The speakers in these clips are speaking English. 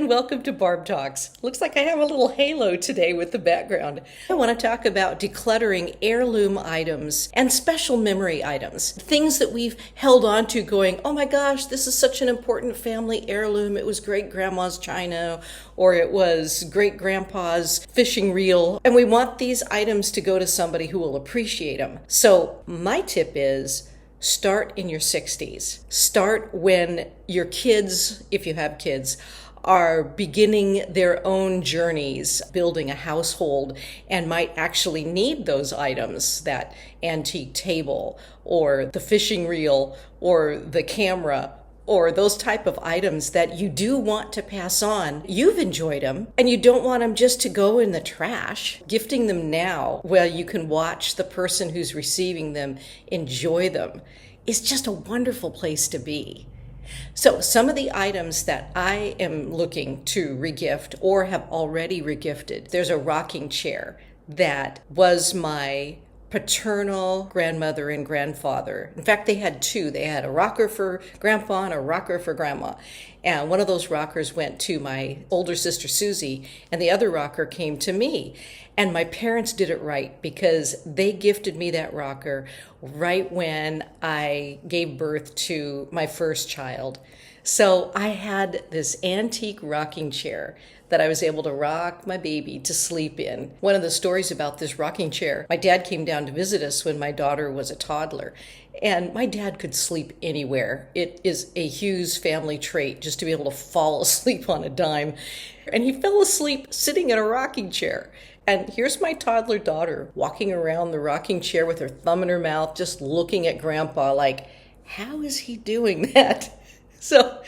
and welcome to Barb Talks. Looks like I have a little halo today with the background. I want to talk about decluttering heirloom items and special memory items. Things that we've held on to going, oh my gosh, this is such an important family heirloom. It was great-grandma's china, or it was great-grandpa's fishing reel. And we want these items to go to somebody who will appreciate them. So my tip is, start in your 60s. Start when your kids, if you have kids, are beginning their own journeys, building a household, and might actually need those items, that antique table, or the fishing reel, or the camera, or those type of items that you do want to pass on. You've enjoyed them, and you don't want them just to go in the trash. Gifting them now, while you can watch the person who's receiving them enjoy them, is just a wonderful place to be. So some of the items that I am looking to regift or have already regifted, there's a rocking chair that was my paternal grandmother and grandfather. In fact, they had two. They had a rocker for grandpa and a rocker for grandma. And one of those rockers went to my older sister Susie, and the other rocker came to me. And my parents did it right, because they gifted me that rocker right when I gave birth to my first child. So I had this antique rocking chair that I was able to rock my baby to sleep in. One of the stories about this rocking chair, my dad came down to visit us when my daughter was a toddler, and my dad could sleep anywhere. It is a Hughes family trait just to be able to fall asleep on a dime. And he fell asleep sitting in a rocking chair. And here's my toddler daughter walking around the rocking chair with her thumb in her mouth, just looking at grandpa like, how is he doing that? So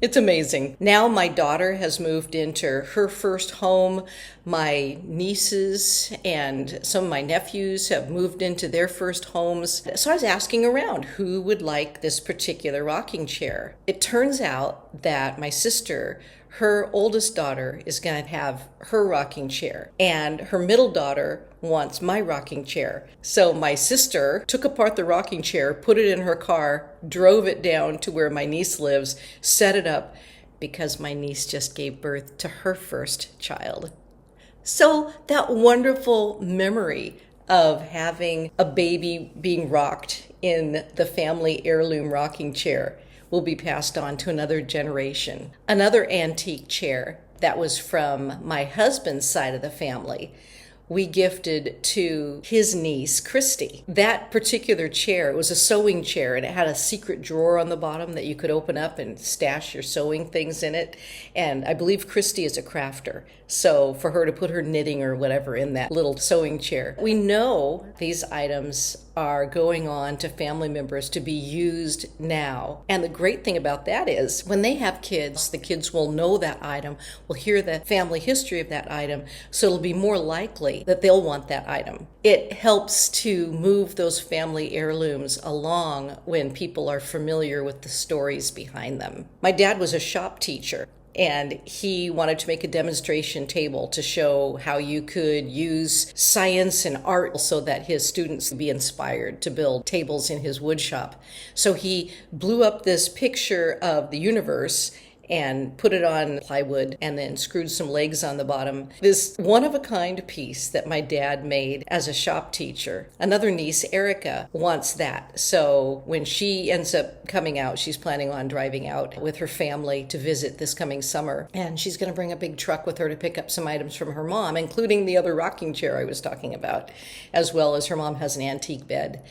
it's amazing. Now my daughter has moved into her first home. My nieces and some of my nephews have moved into their first homes. So I was asking around who would like this particular rocking chair. It turns out that my sister, her oldest daughter, is going to have her rocking chair, and her middle daughter wants my rocking chair. So my sister took apart the rocking chair, put it in her car, drove it down to where my niece lives, set it up, because my niece just gave birth to her first child. So that wonderful memory of having a baby being rocked in the family heirloom rocking chair will be passed on to another generation. Another antique chair that was from my husband's side of the family, we gifted to his niece, Christy. That particular chair, it was a sewing chair, and it had a secret drawer on the bottom that you could open up and stash your sewing things in it. And I believe Christy is a crafter, so for her to put her knitting or whatever in that little sewing chair. We know these items are going on to family members to be used now. And the great thing about that is when they have kids, the kids will know that item, will hear the family history of that item, so it'll be more likely that they'll want that item. It helps to move those family heirlooms along when people are familiar with the stories behind them. My dad was a shop teacher, and he wanted to make a demonstration table to show how you could use science and art so that his students would be inspired to build tables in his wood shop. So he blew up this picture of the universe and put it on plywood and then screwed some legs on the bottom. This one-of-a-kind piece that my dad made as a shop teacher. Another niece, Erica, wants that. So when she ends up coming out, she's planning on driving out with her family to visit this coming summer. And she's going to bring a big truck with her to pick up some items from her mom, including the other rocking chair I was talking about, as well as her mom has an antique bed.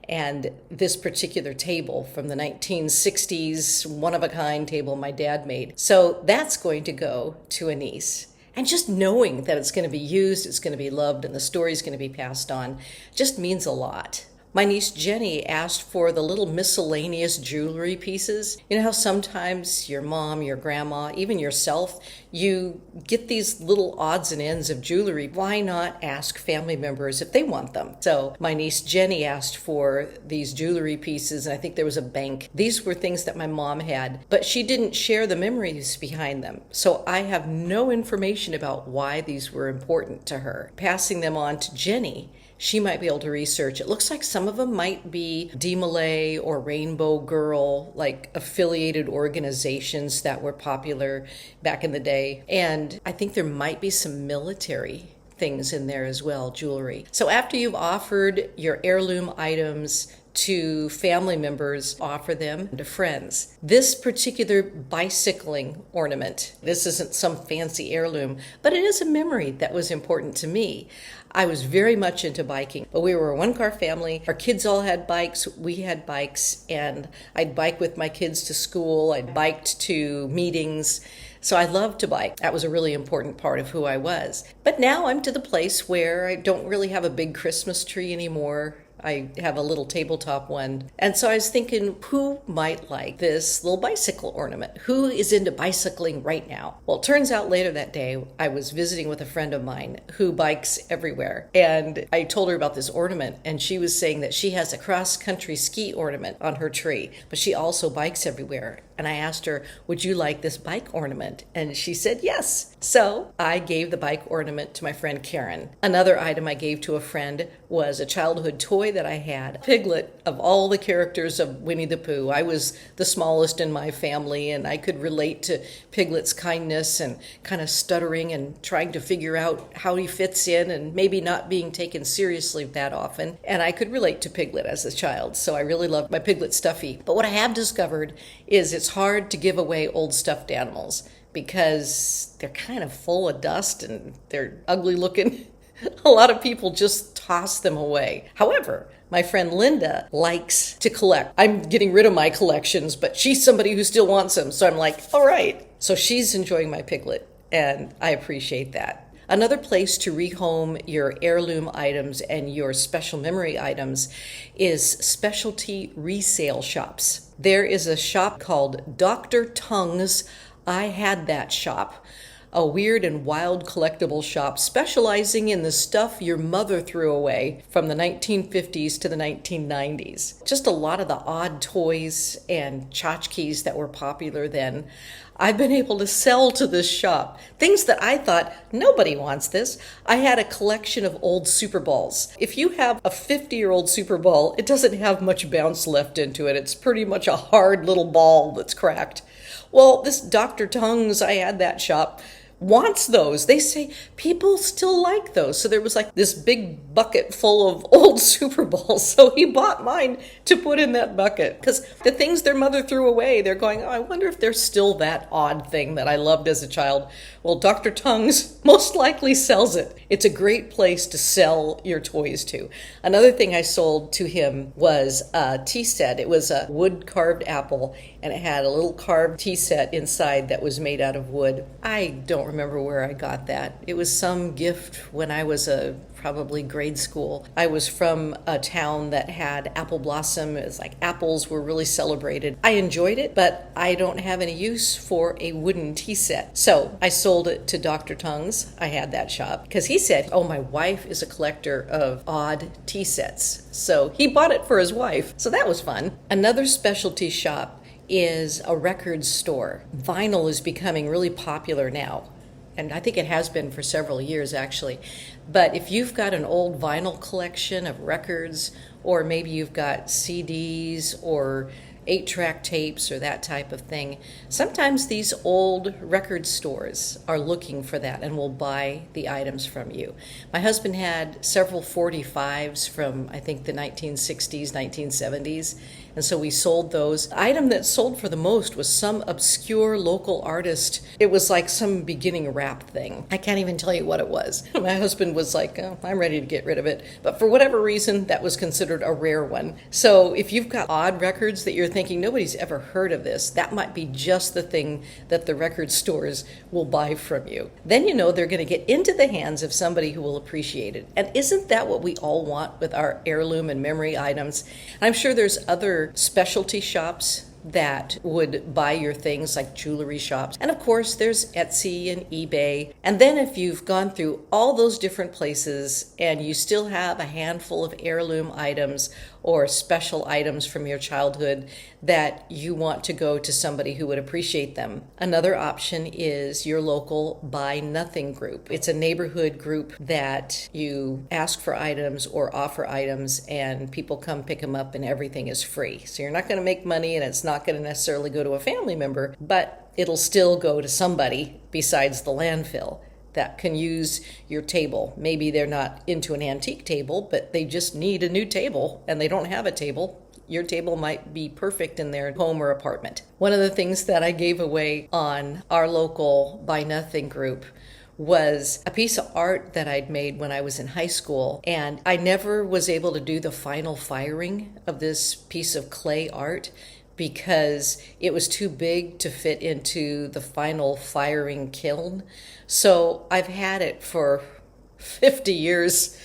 And this particular table from the 1960s, one-of-a-kind table my dad made. So that's going to go to a niece. And just knowing that it's going to be used, it's going to be loved, and the story's going to be passed on just means a lot. My niece Jenny asked for the little miscellaneous jewelry pieces. You know how sometimes your mom, your grandma, even yourself, you get these little odds and ends of jewelry. Why not ask family members if they want them? So my niece Jenny asked for these jewelry pieces, and I think there was a bank. These were things that my mom had, but she didn't share the memories behind them. So I have no information about why these were important to her. Passing them on to Jenny, she might be able to research. It looks like some of them might be DMLA or Rainbow Girl, like affiliated organizations that were popular back in the day. And I think there might be some military things in there as well, jewelry. So after you've offered your heirloom items to family members, offer them to friends. This particular bicycling ornament, this isn't some fancy heirloom, but it is a memory that was important to me. I was very much into biking, but we were a one-car family. Our kids all had bikes, we had bikes, and I'd bike with my kids to school, I'd biked to meetings. So I loved to bike. That was a really important part of who I was. But now I'm to the place where I don't really have a big Christmas tree anymore. I have a little tabletop one. And so I was thinking, who might like this little bicycle ornament? Who is into bicycling right now? Well, it turns out later that day, I was visiting with a friend of mine who bikes everywhere. And I told her about this ornament, and she was saying that she has a cross-country ski ornament on her tree, but she also bikes everywhere. And I asked her, would you like this bike ornament? And she said yes. So I gave the bike ornament to my friend Karen. Another item I gave to a friend was a childhood toy that I had. Piglet, of all the characters of Winnie the Pooh, I was the smallest in my family, and I could relate to Piglet's kindness and kind of stuttering and trying to figure out how he fits in and maybe not being taken seriously that often. And I could relate to Piglet as a child, so I really loved my Piglet stuffy. But what I have discovered is it's hard to give away old stuffed animals because they're kind of full of dust and they're ugly looking. A lot of people just toss them away. However, my friend Linda likes to collect. I'm getting rid of my collections, but she's somebody who still wants them. So I'm like, all right. So she's enjoying my Piglet, and I appreciate that. Another place to rehome your heirloom items and your special memory items is specialty resale shops. There is a shop called Dr. Tongue's. I had that shop. A weird and wild collectible shop specializing in the stuff your mother threw away from the 1950s to the 1990s. Just a lot of the odd toys and tchotchkes that were popular then. I've been able to sell to this shop. Things that I thought, nobody wants this. I had a collection of old Super Balls. If you have a 50-year-old Super Ball, it doesn't have much bounce left into it. It's pretty much a hard little ball that's cracked. Well, this Dr. Tongue's, I had that shop, wants those. They say people still like those. So there was like this big bucket full of old Super Balls. So he bought mine to put in that bucket because the things their mother threw away, they're going, oh, I wonder if there's still that odd thing that I loved as a child. Well, Dr. Tongue's most likely sells it. It's a great place to sell your toys to. Another thing I sold to him was a tea set. It was a wood carved apple, and it had a little carved tea set inside that was made out of wood. I don't remember where I got that. It was some gift when I was probably grade school. I was from a town that had apple blossom. It was like apples were really celebrated. I enjoyed it, but I don't have any use for a wooden tea set. So I sold it to Dr. Tongue's. I had that shop because he said, oh, my wife is a collector of odd tea sets. So he bought it for his wife. So that was fun. Another specialty shop is a record store. Vinyl is becoming really popular now. And I think it has been for several years, actually. But if you've got an old vinyl collection of records, or maybe you've got CDs or 8-track tapes or that type of thing, sometimes these old record stores are looking for that and will buy the items from you. My husband had several 45s from, I think, the 1960s, 1970s. And so we sold those. The item that sold for the most was some obscure local artist. It was like some beginning rap thing. I can't even tell you what it was. My husband was like, oh, I'm ready to get rid of it. But for whatever reason, that was considered a rare one. So if you've got odd records that you're thinking, nobody's ever heard of this, that might be just the thing that the record stores will buy from you. Then you know they're going to get into the hands of somebody who will appreciate it. And isn't that what we all want with our heirloom and memory items? I'm sure there's other specialty shops that would buy your things, like jewelry shops. And of course, there's Etsy and eBay. And then if you've gone through all those different places and you still have a handful of heirloom items or special items from your childhood that you want to go to somebody who would appreciate them. Another option is your local Buy Nothing group. It's a neighborhood group that you ask for items or offer items and people come pick them up and everything is free. So you're not going to make money and it's not going to necessarily go to a family member, but it'll still go to somebody besides the landfill that can use your table. Maybe they're not into an antique table, but they just need a new table and they don't have a table. Your table might be perfect in their home or apartment. One of the things that I gave away on our local Buy Nothing group was a piece of art that I'd made when I was in high school, and I never was able to do the final firing of this piece of clay art because it was too big to fit into the final firing kiln. So I've had it for 50 years.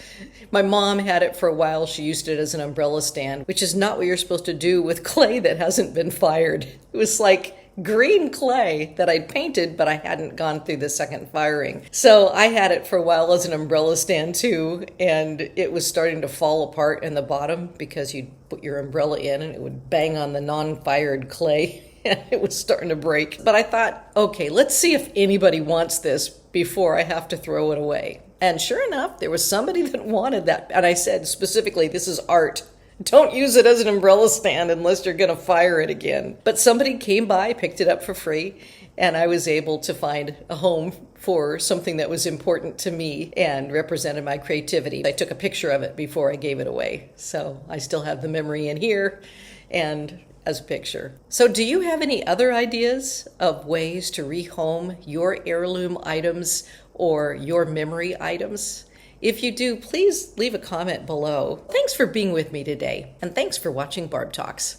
My mom had it for a while. She used it as an umbrella stand, which is not what you're supposed to do with clay that hasn't been fired. It was like green clay that I'd painted, but I hadn't gone through the second firing. So I had it for a while as an umbrella stand too, and it was starting to fall apart in the bottom because you'd put your umbrella in and it would bang on the non-fired clay. And it was starting to break. But I thought, okay, let's see if anybody wants this before I have to throw it away. And sure enough, there was somebody that wanted that. And I said specifically, this is art. Don't use it as an umbrella stand unless you're going to fire it again. But somebody came by, picked it up for free, and I was able to find a home for something that was important to me and represented my creativity. I took a picture of it before I gave it away. So I still have the memory in here and as a picture. So do you have any other ideas of ways to rehome your heirloom items or your memory items? If you do, please leave a comment below. Thanks for being with me today, and thanks for watching Barb Talks.